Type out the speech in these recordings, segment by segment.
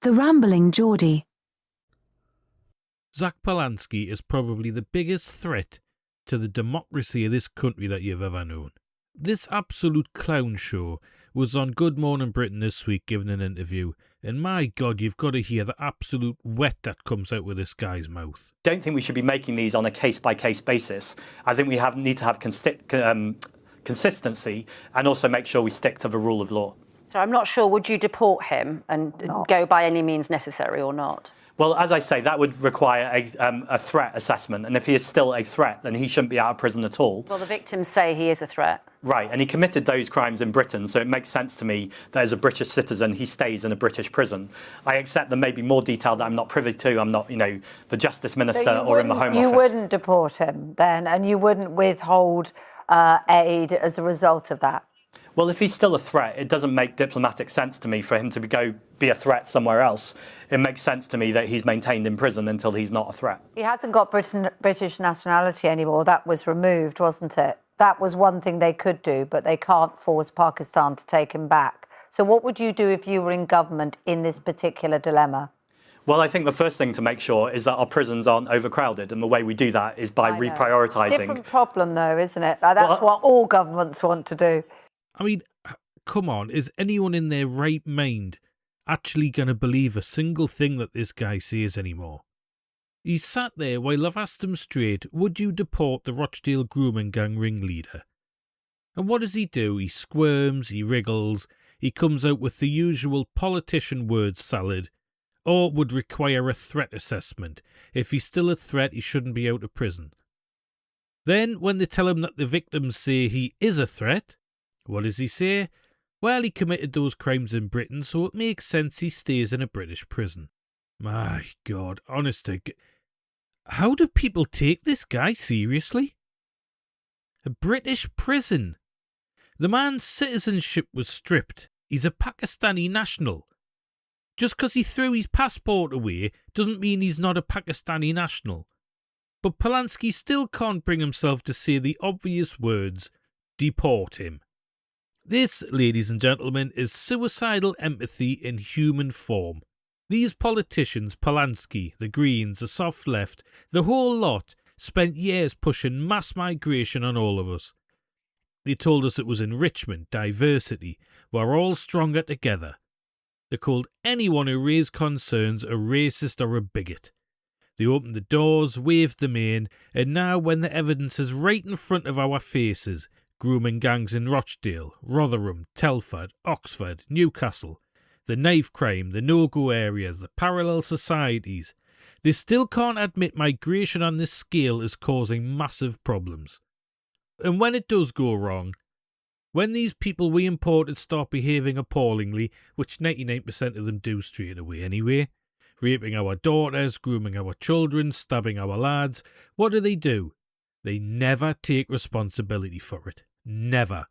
The Rambling Geordie. Zack Polanski is probably the biggest threat to the democracy of this country that you've ever known. This absolute clown show was on Good Morning Britain this week giving an interview, and my God, you've got to hear the absolute wet that comes out of this guy's mouth. I don't think we should be making these on a case-by-case basis. I think we need to have consistency and also make sure we stick to the rule of law. So I'm not sure, would you deport him and go by any means necessary or not? Well, as I say, that would require a threat assessment, and if he is still a threat, then he shouldn't be out of prison at all. Well, the victims say he is a threat. Right, and he committed those crimes in Britain, so it makes sense to me that as a British citizen, he stays in a British prison. I accept there may be more detail that I'm not privy to. I'm not, the Justice Minister or in the Home Office. You wouldn't deport him then, and you wouldn't withhold aid as a result of that? Well, if he's still a threat, it doesn't make diplomatic sense to me for him to go be a threat somewhere else. It makes sense to me that he's maintained in prison until he's not a threat. He hasn't got British nationality anymore. That was removed, wasn't it? That was one thing they could do, but they can't force Pakistan to take him back. So what would you do if you were in government in this particular dilemma? Well, I think the first thing to make sure is that our prisons aren't overcrowded, and the way we do that is by reprioritising. Different problem, though, isn't it? That's what all governments want to do. I mean, come on, is anyone in their right mind actually going to believe a single thing that this guy says anymore? He sat there while I've asked him straight, would you deport the Rochdale Grooming gang ringleader? And what does he do? He squirms, he wriggles, he comes out with the usual politician word salad, or would require a threat assessment. If he's still a threat, he shouldn't be out of prison. Then, when they tell him that the victims say he is a threat, what does he say? Well, he committed those crimes in Britain, so it makes sense he stays in a British prison. My God, honestly, how do people take this guy seriously? A British prison. The man's citizenship was stripped. He's a Pakistani national. Just because he threw his passport away doesn't mean he's not a Pakistani national. But Palansky still can't bring himself to say the obvious words, deport him. This, ladies and gentlemen, is suicidal empathy in human form. These politicians, Palansky, the Greens, the soft left, the whole lot, spent years pushing mass migration on all of us. They told us it was enrichment, diversity, we're all stronger together. They called anyone who raised concerns a racist or a bigot. They opened the doors, waved them in, and now when the evidence is right in front of our faces, grooming gangs in Rochdale, Rotherham, Telford, Oxford, Newcastle, the knife crime, the no-go areas, the parallel societies, they still can't admit migration on this scale is causing massive problems. And when it does go wrong, when these people we imported start behaving appallingly, which 99% of them do straight away anyway, raping our daughters, grooming our children, stabbing our lads, what do? They never take responsibility for it. Never.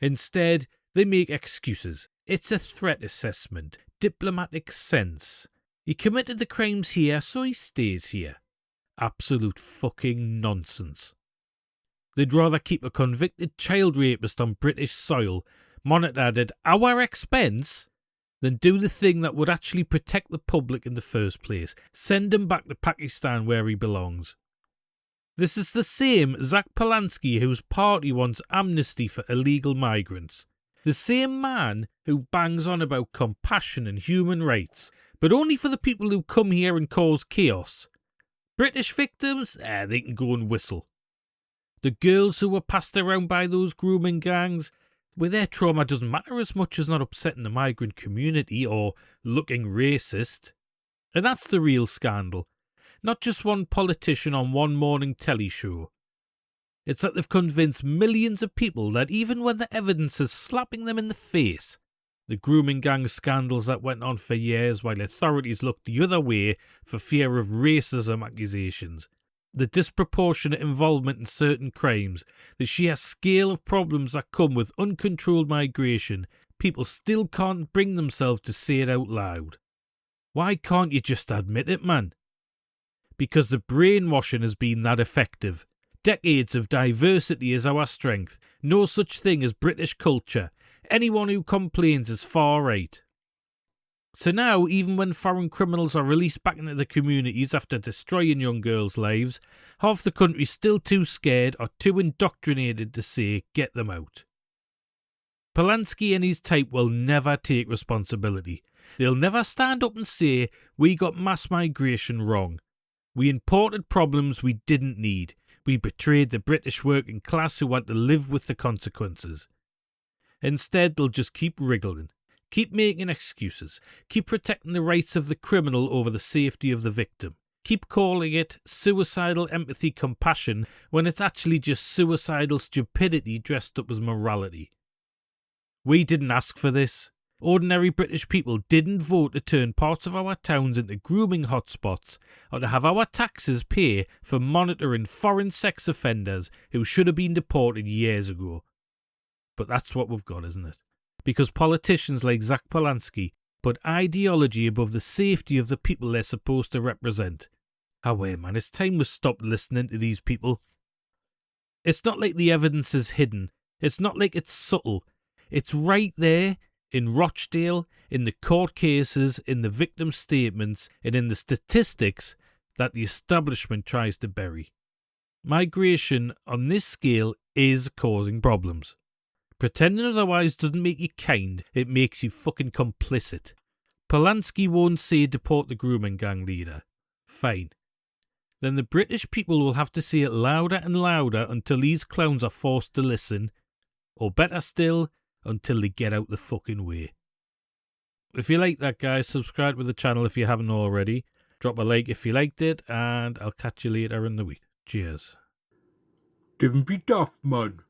Instead, they make excuses. It's a threat assessment. Diplomatic sense. He committed the crimes here, so he stays here. Absolute fucking nonsense. They'd rather keep a convicted child rapist on British soil, monitored at our expense, than do the thing that would actually protect the public in the first place. Send him back to Pakistan where he belongs. This is the same Zack Polanski whose party wants amnesty for illegal migrants. The same man who bangs on about compassion and human rights, but only for the people who come here and cause chaos. British victims? They can go and whistle. The girls who were passed around by those grooming gangs, well, their trauma doesn't matter as much as not upsetting the migrant community or looking racist. And that's the real scandal. Not just one politician on one morning telly show. It's that they've convinced millions of people that even when the evidence is slapping them in the face, the grooming gang scandals that went on for years while authorities looked the other way for fear of racism accusations, the disproportionate involvement in certain crimes, the sheer scale of problems that come with uncontrolled migration, people still can't bring themselves to say it out loud. Why can't you just admit it, man? Because the brainwashing has been that effective. Decades of diversity is our strength. No such thing as British culture. Anyone who complains is far right. So now, even when foreign criminals are released back into the communities after destroying young girls' lives, half the country's still too scared or too indoctrinated to say, get them out. Palansky and his type will never take responsibility. They'll never stand up and say, we got mass migration wrong. We imported problems we didn't need. We betrayed the British working class who had to live with the consequences. Instead, they'll just keep wriggling. Keep making excuses. Keep protecting the rights of the criminal over the safety of the victim. Keep calling it suicidal empathy compassion when it's actually just suicidal stupidity dressed up as morality. We didn't ask for this. Ordinary British people didn't vote to turn parts of our towns into grooming hotspots or to have our taxes pay for monitoring foreign sex offenders who should have been deported years ago. But that's what we've got, isn't it? Because politicians like Zack Polanski put ideology above the safety of the people they're supposed to represent. Wait, man, it's time we stopped listening to these people. It's not like the evidence is hidden. It's not like it's subtle. It's right there, in Rochdale, in the court cases, in the victim statements, and in the statistics that the establishment tries to bury. Migration on this scale is causing problems. Pretending otherwise doesn't make you kind, it makes you fucking complicit. Palansky won't say deport the grooming gang leader. Fine. Then the British people will have to say it louder and louder until these clowns are forced to listen, or better still, until they get out the fucking way. If you like that, guys, subscribe to the channel if you haven't already. Drop a like if you liked it, and I'll catch you later in the week. Cheers. Don't be daft, man.